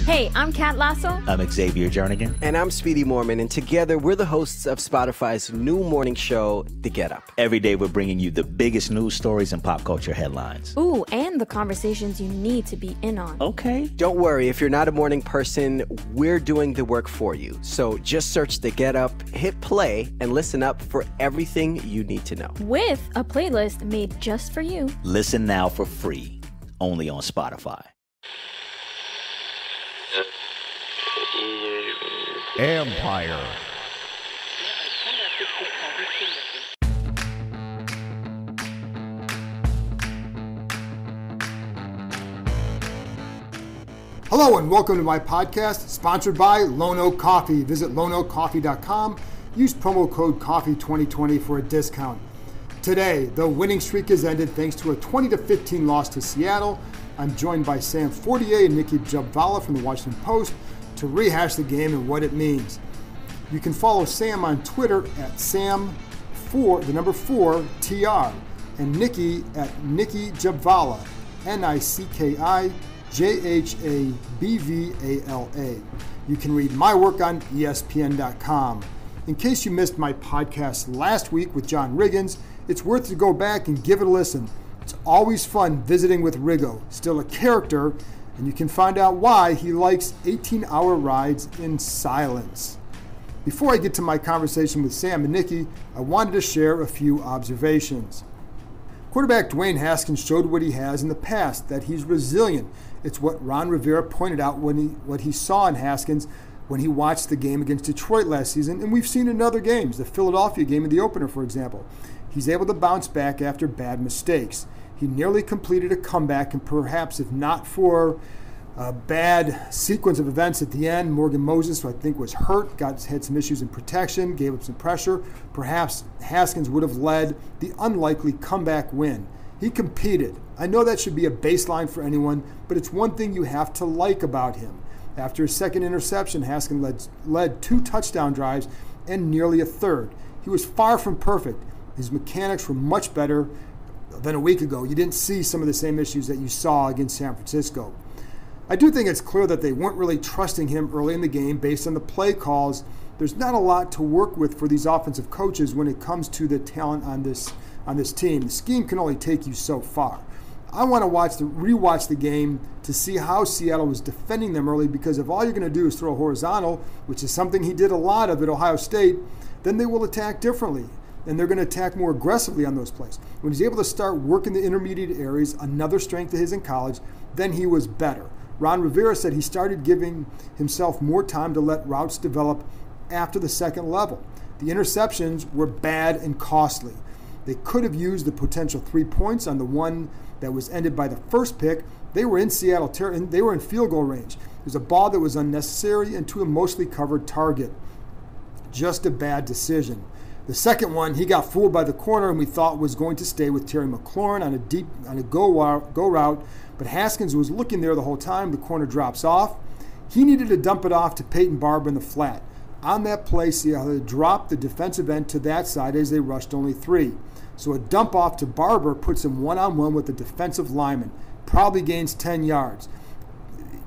Hey, I'm Kat Lasso. I'm Xavier Jernigan. And I'm Speedy Mormon, and together we're the hosts of Spotify's new morning show, The Get Up. Every day we're bringing you the biggest news stories and pop culture headlines. Ooh, and the conversations you need to be in on. Okay. Don't worry, if you're not a morning person, we're doing the work for you. So just search The Get Up, hit play, and listen up for everything you need to know. With a playlist made just for you. Listen now for free, only on Spotify. Empire. Hello and welcome to my podcast, sponsored by Lone Oak Coffee. Visit loneoakcoffee.com. Use promo code COFFEE2020 for a discount. Today, the winning streak has ended thanks to a 20-15 loss to Seattle. I'm joined by Sam Fortier and Nicki Jhabvala from the Washington Post to rehash the game and what it means. You can follow Sam on Twitter at Sam4TR, and Nicki at Nicki Jhabvala, NICKIJHABVALA. You can read my work on ESPN.com. In case you missed my podcast last week with John Riggins, it's worth to go back and give it a listen. It's always fun visiting with Riggo, still a character, and you can find out why he likes 18-hour rides in silence. Before I get to my conversation with Sam and Nicki, I wanted to share a few observations. Quarterback Dwayne Haskins showed what he has in the past, that he's resilient. It's what Ron Rivera pointed out what he saw in Haskins when he watched the game against Detroit last season, and we've seen in other games, the Philadelphia game in the opener, for example. He's able to bounce back after bad mistakes. He nearly completed a comeback, and perhaps if not for a bad sequence of events at the end, Morgan Moses, who I think was hurt, had some issues in protection, gave up some pressure, perhaps Haskins would have led the unlikely comeback win. He competed. I know that should be a baseline for anyone, but it's one thing you have to like about him. After his second interception, Haskins led 2 touchdown drives and nearly a third. He was far from perfect. His mechanics were much better than a week ago. You didn't see some of the same issues that you saw against San Francisco. I do think it's clear that they weren't really trusting him early in the game based on the play calls. There's not a lot to work with for these offensive coaches when it comes to the talent on this team. The scheme can only take you so far. I want to rewatch the game to see how Seattle was defending them early, because if all you're going to do is throw horizontal, which is something he did a lot of at Ohio State, then they will attack differently. And they're going to attack more aggressively on those plays. When he's able to start working the intermediate areas, another strength of his in college, then he was better. Ron Rivera said he started giving himself more time to let routes develop after the second level. The interceptions were bad and costly. They could have used the potential 3 points on the one that was ended by the first pick. They were in Seattle, they were in field goal range. There's a ball that was unnecessary and to a mostly covered target. Just a bad decision. The second one, he got fooled by the corner and we thought was going to stay with Terry McLaurin on a go route, but Haskins was looking there the whole time. The corner drops off. He needed to dump it off to Peyton Barber in the flat. On that play, Seattle had dropped the defensive end to that side as they rushed only 3. So a dump off to Barber puts him one-on-one with the defensive lineman. Probably gains 10 yards.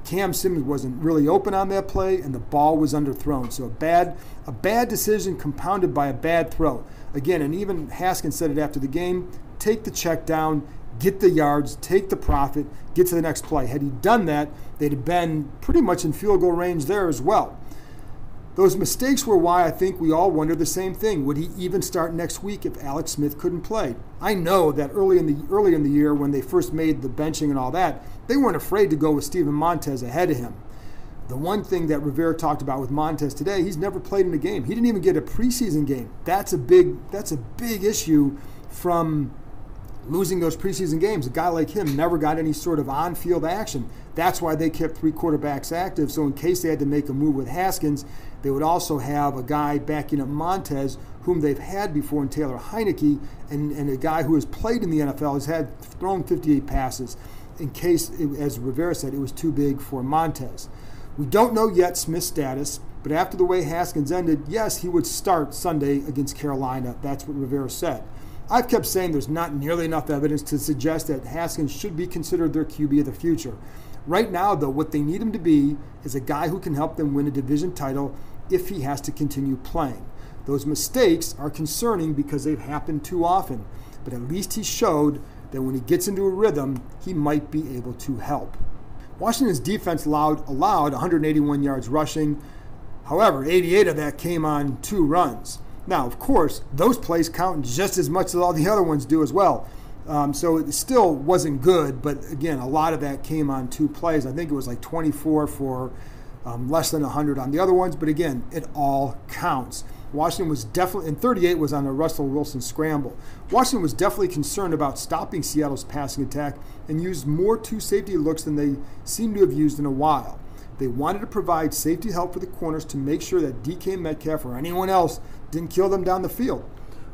Cam Simmons wasn't really open on that play, and the ball was underthrown. So a bad decision compounded by a bad throw. Again, and even Haskins said it after the game, take the check down, get the yards, take the profit, get to the next play. Had he done that, they'd have been pretty much in field goal range there as well. Those mistakes were why I think we all wondered the same thing. Would he even start next week if Alex Smith couldn't play? I know that early in the year when they first made the benching and all that, they weren't afraid to go with Steven Montez ahead of him. The one thing that Rivera talked about with Montez today, he's never played in a game. He didn't even get a preseason game. That's a big issue from losing those preseason games. A guy like him never got any sort of on-field action. That's why they kept 3 quarterbacks active. So in case they had to make a move with Haskins, they would also have a guy backing up Montez, whom they've had before in Taylor Heineke, and a guy who has played in the NFL, has thrown 58 passes, in case, as Rivera said, it was too big for Montez. We don't know yet Smith's status, but after the way Haskins ended, yes, he would start Sunday against Carolina. That's what Rivera said. I've kept saying there's not nearly enough evidence to suggest that Haskins should be considered their QB of the future. Right now, though, what they need him to be is a guy who can help them win a division title if he has to continue playing. Those mistakes are concerning because they've happened too often, but at least he showed that when he gets into a rhythm, he might be able to help. Washington's defense allowed 181 yards rushing. However, 88 of that came on 2 runs. Now, of course, those plays count just as much as all the other ones do as well. So it still wasn't good, but again, a lot of that came on 2 plays. I think it was like 24 for less than 100 on the other ones, but again, it all counts. Washington was definitely, and 38 was on a Russell Wilson scramble. Washington was definitely concerned about stopping Seattle's passing attack and used more 2 safety looks than they seem to have used in a while. They wanted to provide safety help for the corners to make sure that DK Metcalf or anyone else didn't kill them down the field.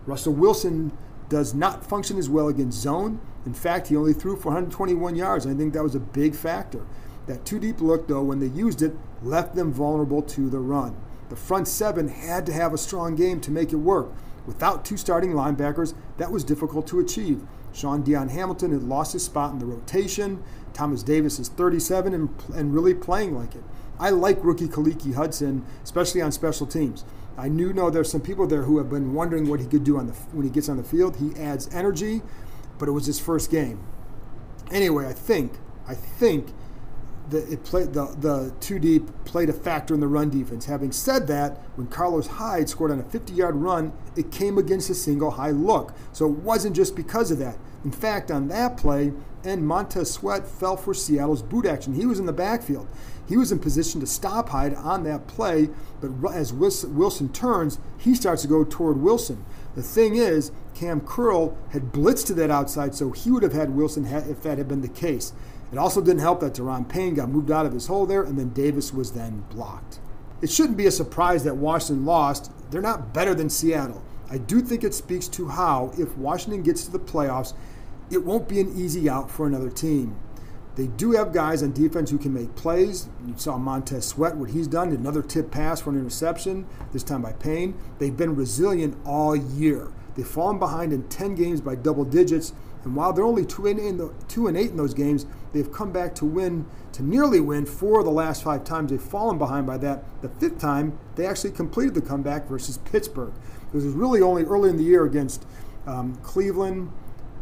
Russell Wilson does not function as well against zone. In fact, he only threw for 121 yards. I think that was a big factor. That 2-deep look, though, when they used it, left them vulnerable to the run. The front 7 had to have a strong game to make it work. Without 2 starting linebackers, that was difficult to achieve. Sean Dion Hamilton had lost his spot in the rotation. Thomas Davis is 37 and really playing like it. I like rookie Kaliki Hudson, especially on special teams. I know there's some people there who have been wondering what he could do when he gets on the field. He adds energy, but it was his first game. Anyway, I think the 2-deep played a factor in the run defense. Having said that, when Carlos Hyde scored on a 50-yard run, it came against a single high look. So it wasn't just because of that. In fact, on that play, and Montez Sweat fell for Seattle's boot action. He was in the backfield. He was in position to stop Hyde on that play, but as Wilson turns, he starts to go toward Wilson. The thing is, Cam Curl had blitzed to that outside, so he would have had Wilson if that had been the case. It also didn't help that Deron Payne got moved out of his hole there, and then Davis was then blocked. It shouldn't be a surprise that Washington lost. They're not better than Seattle. I do think it speaks to how, if Washington gets to the playoffs, it won't be an easy out for another team. They do have guys on defense who can make plays. You saw Montez Sweat, what he's done, another tip pass for an interception, this time by Payne. They've been resilient all year. They've fallen behind in 10 games by double digits, and while they're only 2-8 in those games, they've come back to nearly win 4 of the last 5 times they've fallen behind by that. The 5th time, they actually completed the comeback versus Pittsburgh. It was really only early in the year against Cleveland,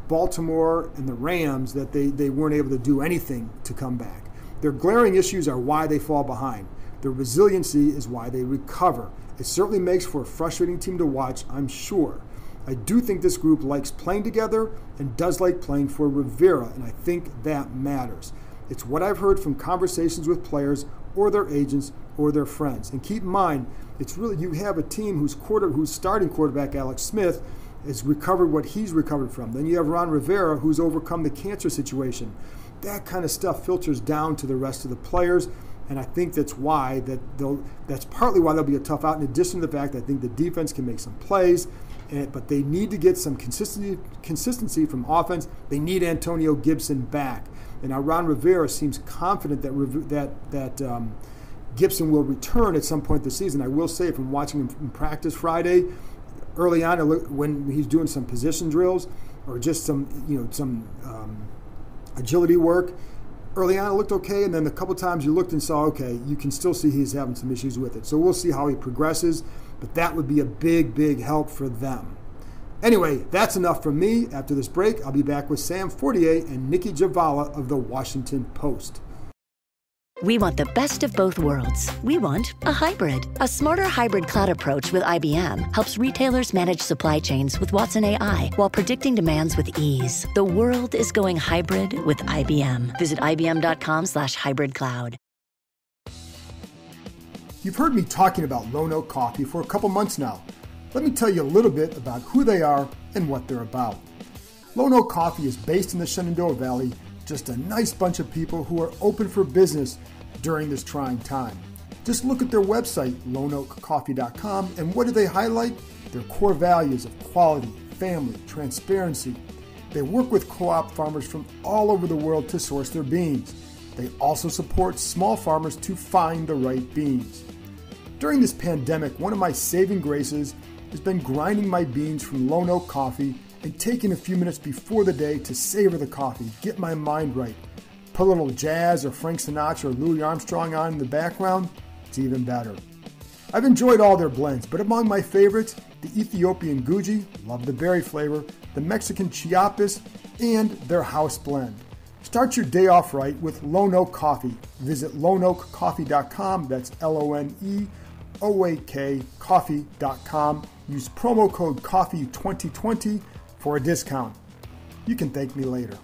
Baltimore, and the Rams that they weren't able to do anything to come back. Their glaring issues are why they fall behind. Their resiliency is why they recover. It certainly makes for a frustrating team to watch, I'm sure. I do think this group likes playing together and does like playing for Rivera, and I think that matters. It's what I've heard from conversations with players or their agents or their friends. And keep in mind, it's really, you have a team whose starting quarterback, Alex Smith, has recovered what he's recovered from. Then you have Ron Rivera, who's overcome the cancer situation. That kind of stuff filters down to the rest of the players, and I think that's partly why they'll be a tough out, in addition to the fact that I think the defense can make some plays, but they need to get some consistency from offense. They need Antonio Gibson back. And now Ron Rivera seems confident that Gibson will return at some point this season. I will say, from watching him in practice Friday, early on when he's doing some position drills or just some agility work, early on it looked okay, and then a couple times you looked and saw, okay, you can still see he's having some issues with it. So we'll see how he progresses, but that would be a big, big help for them. Anyway, that's enough from me. After this break, I'll be back with Sam Fortier and Nicki Jhabvala of the Washington Post. We want the best of both worlds. We want a hybrid. A smarter hybrid cloud approach with IBM helps retailers manage supply chains with Watson AI while predicting demands with ease. The world is going hybrid with IBM. Visit ibm.com/hybridcloud. You've heard me talking about Lone Oak Coffee for a couple months now. Let me tell you a little bit about who they are and what they're about. Lone Oak Coffee is based in the Shenandoah Valley, just a nice bunch of people who are open for business during this trying time. Just look at their website, loneoakcoffee.com, and what do they highlight? Their core values of quality, family, transparency. They work with co-op farmers from all over the world to source their beans. They also support small farmers to find the right beans. During this pandemic, one of my saving graces has been grinding my beans from Lone Oak Coffee and taking a few minutes before the day to savor the coffee, get my mind right. Put a little jazz or Frank Sinatra or Louis Armstrong on in the background, it's even better. I've enjoyed all their blends, but among my favorites, the Ethiopian Guji, love the berry flavor, the Mexican Chiapas, and their house blend. Start your day off right with Lone Oak Coffee. Visit loneoakcoffee.com, that's LONEOAK coffee.com. Use promo code COFFEE2020 for a discount. You can thank me later.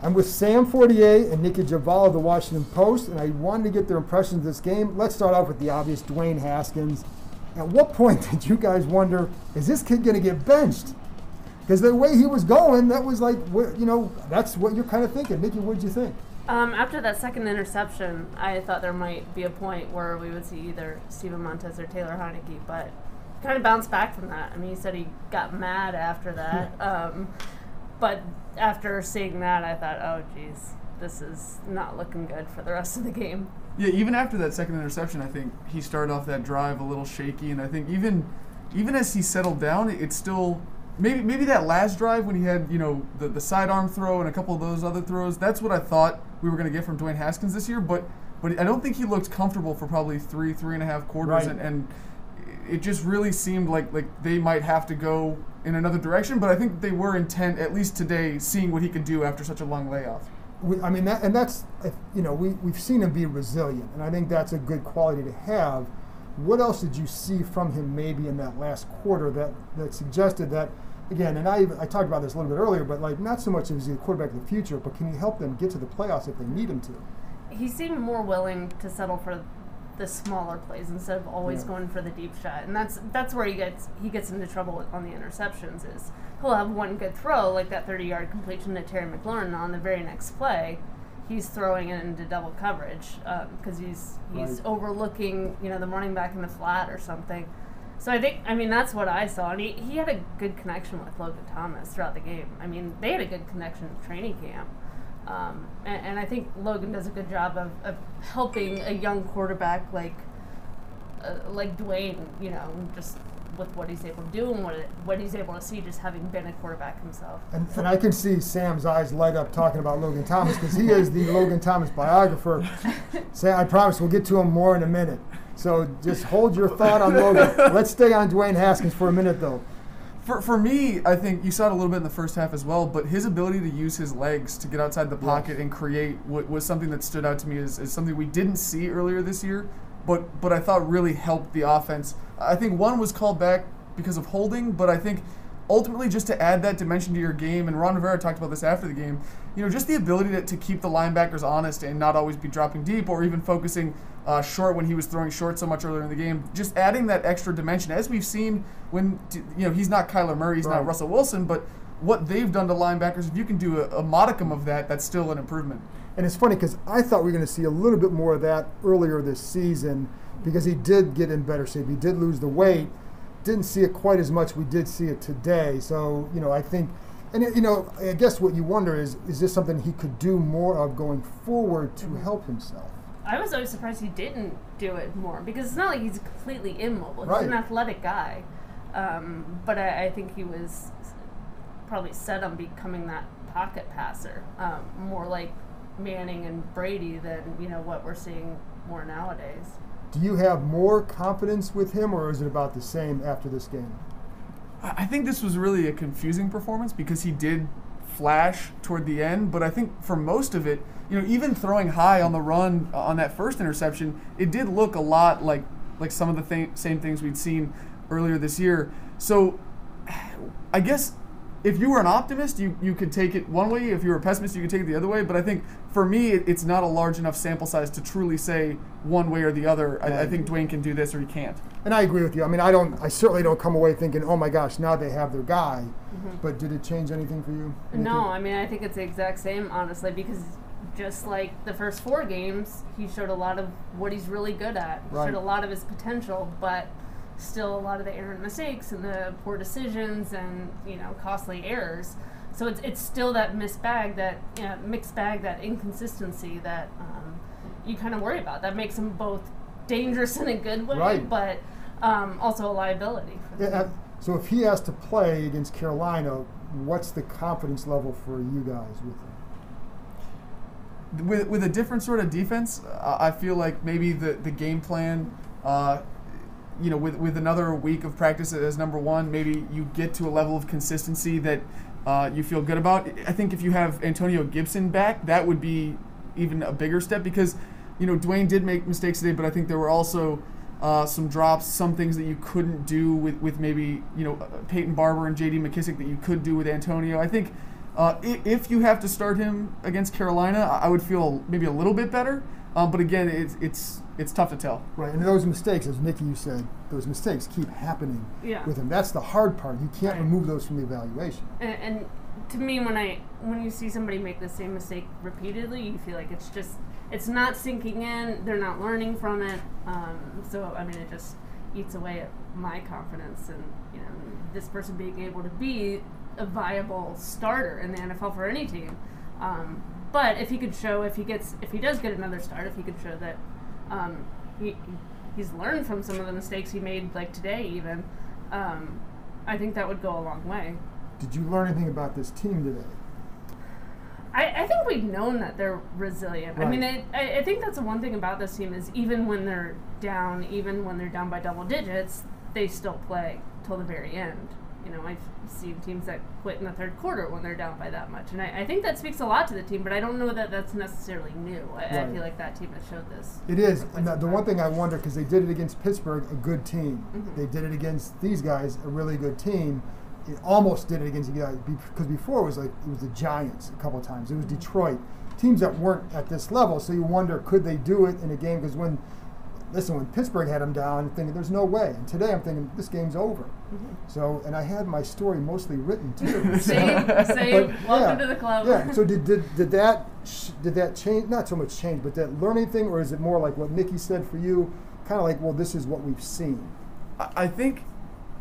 I'm with Sam Fortier and Nicki Jhabvala of the Washington Post, and I wanted to get their impressions of this game. Let's start off with the obvious, Dwayne Haskins. At what point did you guys wonder, is this kid going to get benched? Because the way he was going, that was like, that's what you're kind of thinking. Nicki, what did you think? After that second interception, I thought there might be a point where we would see either Steven Montez or Taylor Heineke, but kind of bounced back from that. I mean, he said he got mad after that. But after seeing that, I thought, oh, geez, this is not looking good for the rest of the game. Yeah, even after that second interception, I think he started off that drive a little shaky, and I think even as he settled down, it's still maybe that last drive when he had the sidearm throw and a couple of those other throws. That's what I thought we were going to get from Dwayne Haskins this year, but I don't think he looked comfortable for probably three and a half quarters, right. and it just really seemed like they might have to go in another direction, but I think they were intent, at least today, seeing what he could do after such a long layoff. We've seen him be resilient, and I think that's a good quality to have. What else did you see from him maybe in that last quarter that suggested that, again, and I talked about this a little bit earlier, but not so much as the quarterback of the future, but can he help them get to the playoffs if they need him to? He seemed more willing to settle for the smaller plays instead of always going for the deep shot, and that's where he gets into trouble on the interceptions. Is he'll have one good throw like that 30-yard completion to Terry McLaurin, and on the very next play, he's throwing it into double coverage because he's overlooking the running back in the flat or something. So I mean that's what I saw, and he had a good connection with Logan Thomas throughout the game. I mean they had a good connection in training camp. And I think Logan does a good job of helping a young quarterback like Dwayne, just with what he's able to do and what he's able to see just having been a quarterback himself. And I can see Sam's eyes light up talking about Logan Thomas because he is the Logan Thomas biographer. Sam, I promise we'll get to him more in a minute. So just hold your thought on Logan. Let's stay on Dwayne Haskins for a minute, though. For me, I think you saw it a little bit in the first half as well, but his ability to use his legs to get outside the pocket and create was something that stood out to me as something we didn't see earlier this year, but I thought really helped the offense. I think one was called back because of holding, but I think ultimately just to add that dimension to your game, and Ron Rivera talked about this after the game, just the ability to keep the linebackers honest and not always be dropping deep or even focusing short when he was throwing short so much earlier in the game. Just adding that extra dimension, as we've seen when he's not Kyler Murray, he's not Russell Wilson, but what they've done to linebackers, if you can do a modicum of that, that's still an improvement. And it's funny because I thought we were going to see a little bit more of that earlier this season because he did get in better shape. He did lose the weight. Didn't see it quite as much. We did see it today. So, I think, and I guess what you wonder is this something he could do more of going forward to help himself? I was always surprised he didn't do it more because it's not like he's completely immobile. He's an athletic guy. But I think he was probably set on becoming that pocket passer, more like Manning and Brady than, what we're seeing more nowadays. Do you have more confidence with him, or is it about the same after this game? I think this was really a confusing performance because he did flash toward the end, but I think for most of it, even throwing high on the run on that first interception, it did look a lot like some of the same things we'd seen earlier this year. So I guess if you were an optimist, you could take it one way. If you were a pessimist, you could take it the other way. But I think for me, it's not a large enough sample size to truly say one way or the other. I think Dwayne can do this or he can't. And I agree with you. I mean, I certainly don't come away thinking, oh my gosh, now they have their guy. Mm-hmm. But did it change anything for you? No, I mean, I think it's the exact same, honestly, because just like the first 4 games, he showed a lot of what he's really good at. He showed a lot of his potential, but still a lot of the errant mistakes and the poor decisions and costly errors. So it's still that mixed bag, that inconsistency that you kind of worry about. That makes him both dangerous in a good way, but also a liability for them. So if he has to play against Carolina, what's the confidence level for you guys with him? With a different sort of defense, I feel like maybe the game plan, with another week of practice as number one, maybe you get to a level of consistency that you feel good about. I think if you have Antonio Gibson back, that would be even a bigger step because, Dwayne did make mistakes today, but I think there were also some drops, some things that you couldn't do with maybe, Peyton Barber and J.D. McKissick that you could do with Antonio. I think if you have to start him against Carolina, I would feel maybe a little bit better. But again, it's tough to tell. Right, and those mistakes, as Nicki, you said, those mistakes keep happening with him. That's the hard part. You can't remove those from the evaluation. And to me, when you see somebody make the same mistake repeatedly, you feel like it's not sinking in. They're not learning from it. So it just eats away at my confidence and this person being able to be a viable starter in the NFL for any team. But if he could show, if he does get another start, if he could show that he's learned from some of the mistakes he made, like today even, I think that would go a long way. Did you learn anything about this team today? I think we've known that they're resilient. Right. I think that's the one thing about this team is even when they're down by double digits, they still play till the very end. I've seen teams that quit in the third quarter when they're down by that much. And I think that speaks a lot to the team, but I don't know that that's necessarily new. I feel like that team has showed this. It is. And the one thing I wonder, because they did it against Pittsburgh, a good team. Mm-hmm. They did it against these guys, a really good team. It almost did it against the guys, because before it was the Giants a couple of times. It was Detroit. Teams that weren't at this level, so you wonder, could they do it in a game? Because when Pittsburgh had them down, I'm thinking there's no way. And today I'm thinking this game's over. Mm-hmm. So, and I had my story mostly written too. Same. Welcome to the club. Yeah. So did that change? Not so much change, but that learn anything, or is it more like what Nicki said for you? Kind of like, well, this is what we've seen. I think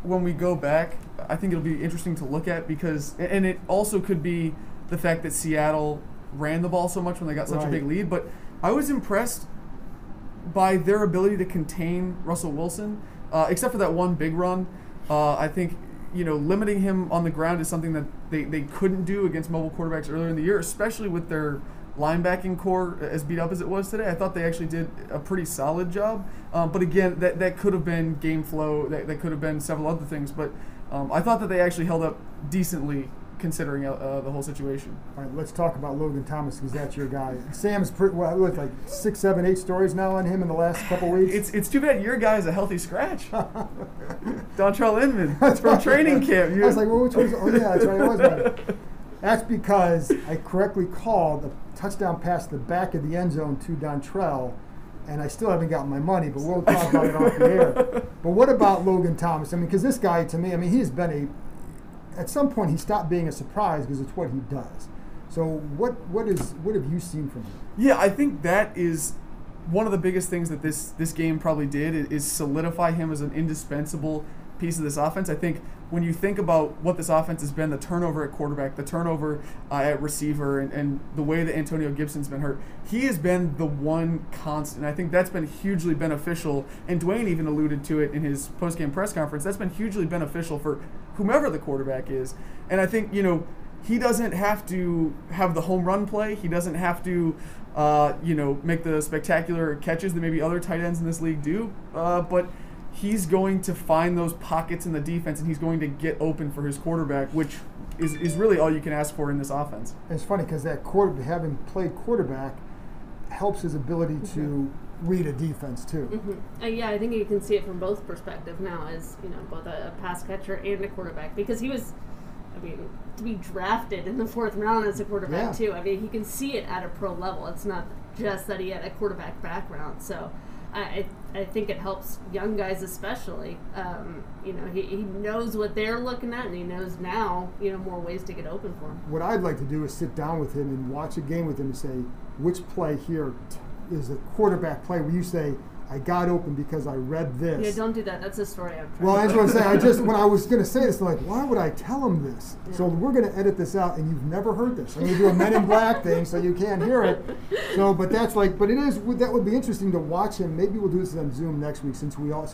when we go back, I think it'll be interesting to look at because, and it also could be the fact that Seattle ran the ball so much when they got such a big lead. But I was impressed by their ability to contain Russell Wilson, except for that one big run. I think, limiting him on the ground is something that they couldn't do against mobile quarterbacks earlier in the year, especially with their linebacking core as beat up as it was today. I thought they actually did a pretty solid job. But again, that could have been game flow. That could have been several other things. But I thought that they actually held up decently considering the whole situation. All right, let's talk about Logan Thomas because that's your guy. Sam's like 6, 7, 8 stories now on him in the last couple weeks. It's too bad your guy is a healthy scratch. Dontrell Inman from training camp. I was like, well, which was? Oh yeah, that's right. It was right. That's because I correctly called a touchdown pass to the back of the end zone to Dontrell, and I still haven't gotten my money, but we'll talk about it off the air. But what about Logan Thomas? Because this guy, to me, he's been at some point he stopped being a surprise because it's what he does. So what have you seen from him? Yeah, I think that is one of the biggest things that this game probably did is solidify him as an indispensable piece of this offense. I think when you think about what this offense has been, the turnover at quarterback, the turnover at receiver, and the way that Antonio Gibson's been hurt, he has been the one constant. I think that's been hugely beneficial, and Dwayne even alluded to it in his post-game press conference. That's been hugely beneficial for whomever the quarterback is. And I think, he doesn't have to have the home run play. He doesn't have to, make the spectacular catches that maybe other tight ends in this league do, but he's going to find those pockets in the defense, and he's going to get open for his quarterback, which is really all you can ask for in this offense. And it's funny because having played quarterback helps his ability to read a defense too. Mm-hmm. Yeah, I think you can see it from both perspectives now as, both a pass catcher and a quarterback, because he was, to be drafted in the 4th round as a quarterback too. He can see it at a pro level. It's not just that he had a quarterback background. So I think it helps young guys especially. He knows what they're looking at, and he knows now, more ways to get open for him. What I'd like to do is sit down with him and watch a game with him and say, which play here is a quarterback play where you say, I got open because I read this. Yeah, don't do that. That's a story I'm trying Well, I just want to say, when I was going to say this, I'm like, why would I tell him this? Yeah. So we're going to edit this out, and you've never heard this. I'm going to do a Men in Black thing so you can't hear it. So, but that would be interesting to watch him. Maybe we'll do this on Zoom next week so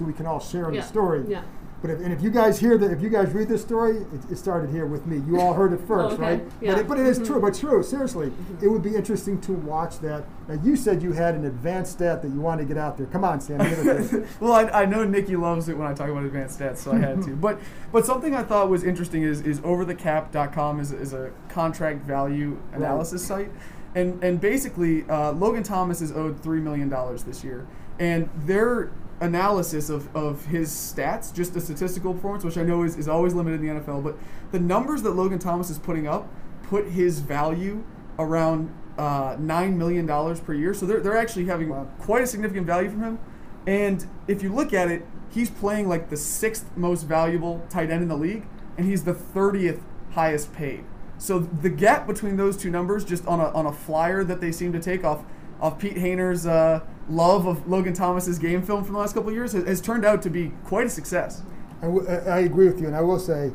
we can all share in the story. Yeah. But if you guys hear that, if you guys read this story, it started here with me. You all heard it first, Okay. right? Yeah. But it is true. But true, seriously, it would be interesting to watch that. Now, you said you had an advanced stat that you wanted to get out there. Come on, Sam, give it to us. Well, I know Nicki loves it when I talk about advanced stats, so I had to. But something I thought was interesting is overthecap.com is a contract value analysis site. And basically, Logan Thomas is owed $3 million this year. And their analysis of his stats, just the statistical performance, which I know is always limited in the NFL, but the numbers that Logan Thomas is putting up put his value around $9 million per year. So they're actually having quite a significant value from him. And if you look at it, he's playing like the 6th most valuable tight end in the league, and he's the 30th highest paid. So the gap between those two numbers, just on a flyer that they seem to take off Pete Hayner's love of Logan Thomas's game film from the last couple of years, has turned out to be quite a success. I agree with you, and I will say,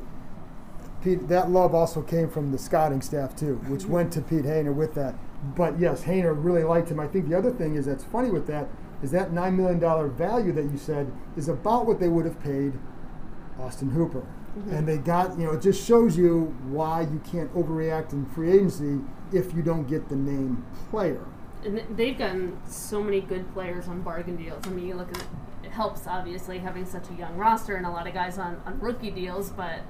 Pete, that love also came from the scouting staff too, which went to Pete Hayner with that. But yes, Hayner really liked him. I think the other thing is that's funny with that is that $9 million value that you said is about what they would have paid Austin Hooper. Mm-hmm. And they got, it just shows you why you can't overreact in free agency if you don't get the name player. And they've gotten so many good players on bargain deals. I mean, you look at it helps, obviously, having such a young roster and a lot of guys on rookie deals, but,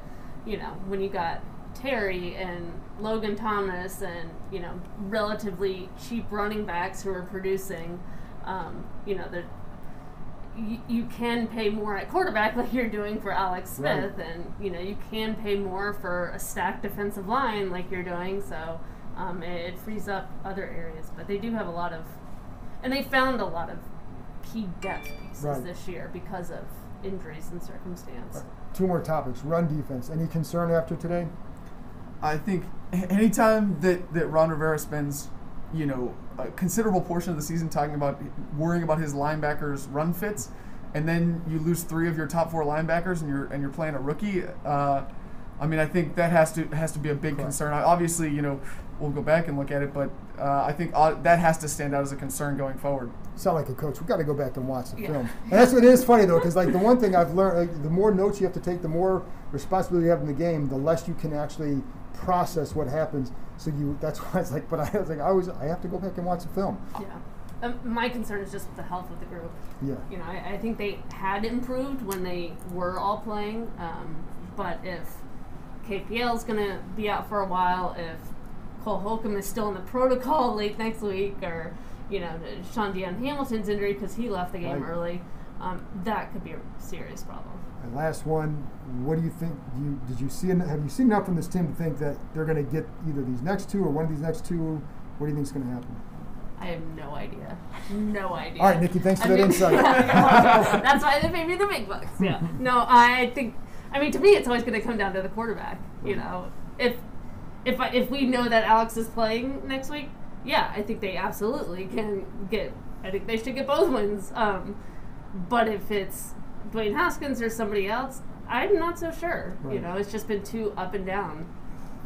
when you got Terry and Logan Thomas and, relatively cheap running backs who are producing, you can pay more at quarterback like you're doing for Alex Smith, right. And, you can pay more for a stacked defensive line like you're doing, so... it frees up other areas, but they do have a lot of, and they found a lot of key depth pieces this year because of injuries and circumstance. Right. 2 more topics. Run defense. Any concern after today? I think anytime that Ron Rivera spends, a considerable portion of the season worrying about his linebackers' run fits, and then you lose 3 of your top 4 linebackers and you're playing a rookie. I think that has to be a big concern. Obviously, we'll go back and look at it, but I think that has to stand out as a concern going forward. Sound like a coach. We've got to go back and watch the film. And that's what it is funny, though, because the one thing I've learned, the more notes you have to take, the more responsibility you have in the game, the less you can actually process what happens. So that's why it's like, but I was like, I have to go back and watch the film. Yeah. My concern is just with the health of the group. Yeah. I think they had improved when they were all playing, but if KPL's going to be out for a while, if Cole Holcomb is still in the protocol late next week, or Sean Deion Hamilton's injury because he left the game early, that could be a serious problem. And last one, what do you think? Have you seen enough from this team to think that they're going to get either these next 2 or one of these next 2? What do you think is going to happen? I have no idea. No idea. All right, Nicki, thanks for that insight. That's why they pay me the big bucks. Yeah. No, I think. To me, it's always going to come down to the quarterback. If we know that Alex is playing next week, yeah, I think they absolutely can get. I think they should get both wins. But if it's Dwayne Haskins or somebody else, I'm not so sure. Right. It's just been too up and down.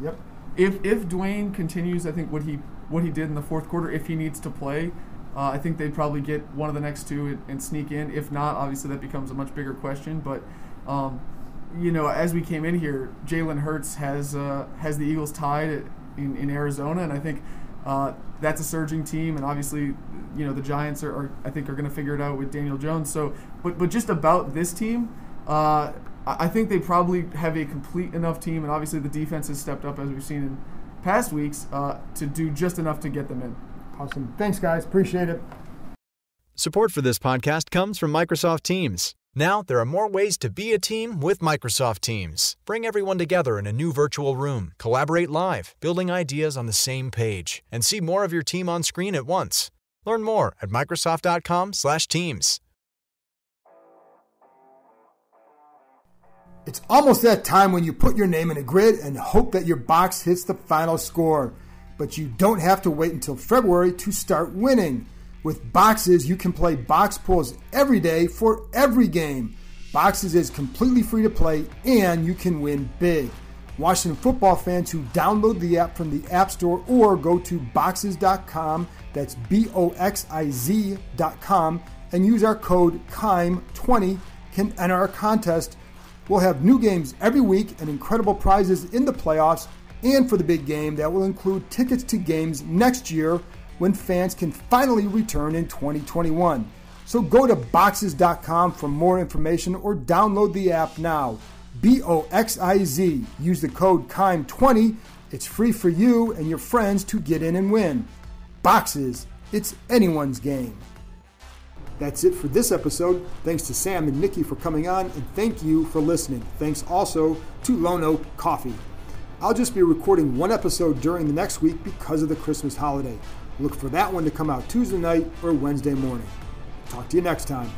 Yep. If Dwayne continues, I think what he did in the fourth quarter, if he needs to play, I think they'd probably get one of the next 2 and sneak in. If not, obviously that becomes a much bigger question. But as we came in here, Jalen Hurts has the Eagles tied in Arizona, and I think that's a surging team. And obviously, the Giants are going to figure it out with Daniel Jones. So, but just about this team, I think they probably have a complete enough team, and obviously the defense has stepped up as we've seen in past weeks to do just enough to get them in. Awesome. Thanks, guys. Appreciate it. Support for this podcast comes from Microsoft Teams. Now, there are more ways to be a team with Microsoft Teams. Bring everyone together in a new virtual room. Collaborate live, building ideas on the same page, and see more of your team on screen at once. Learn more at Microsoft.com/Teams. It's almost that time when you put your name in a grid and hope that your box hits the final score. But you don't have to wait until February to start winning. With Boxes, you can play box pulls every day for every game. Boxes is completely free to play, and you can win big. Washington football fans who download the app from the App Store or go to boxes.com, that's BOXIZ.com, and use our code KIME20 can enter our contest We'll have new games every week and incredible prizes in the playoffs and for the big game that will include tickets to games next year when fans can finally return in 2021. So go to boxes.com for more information or download the app now. BOXIZ. Use the code KIME20. It's free for you and your friends to get in and win. Boxes. It's anyone's game. That's it for this episode. Thanks to Sam and Nicki for coming on, and thank you for listening. Thanks also to Lone Oak Coffee. I'll just be recording one episode during the next week because of the Christmas holiday. Look for that one to come out Tuesday night or Wednesday morning. Talk to you next time.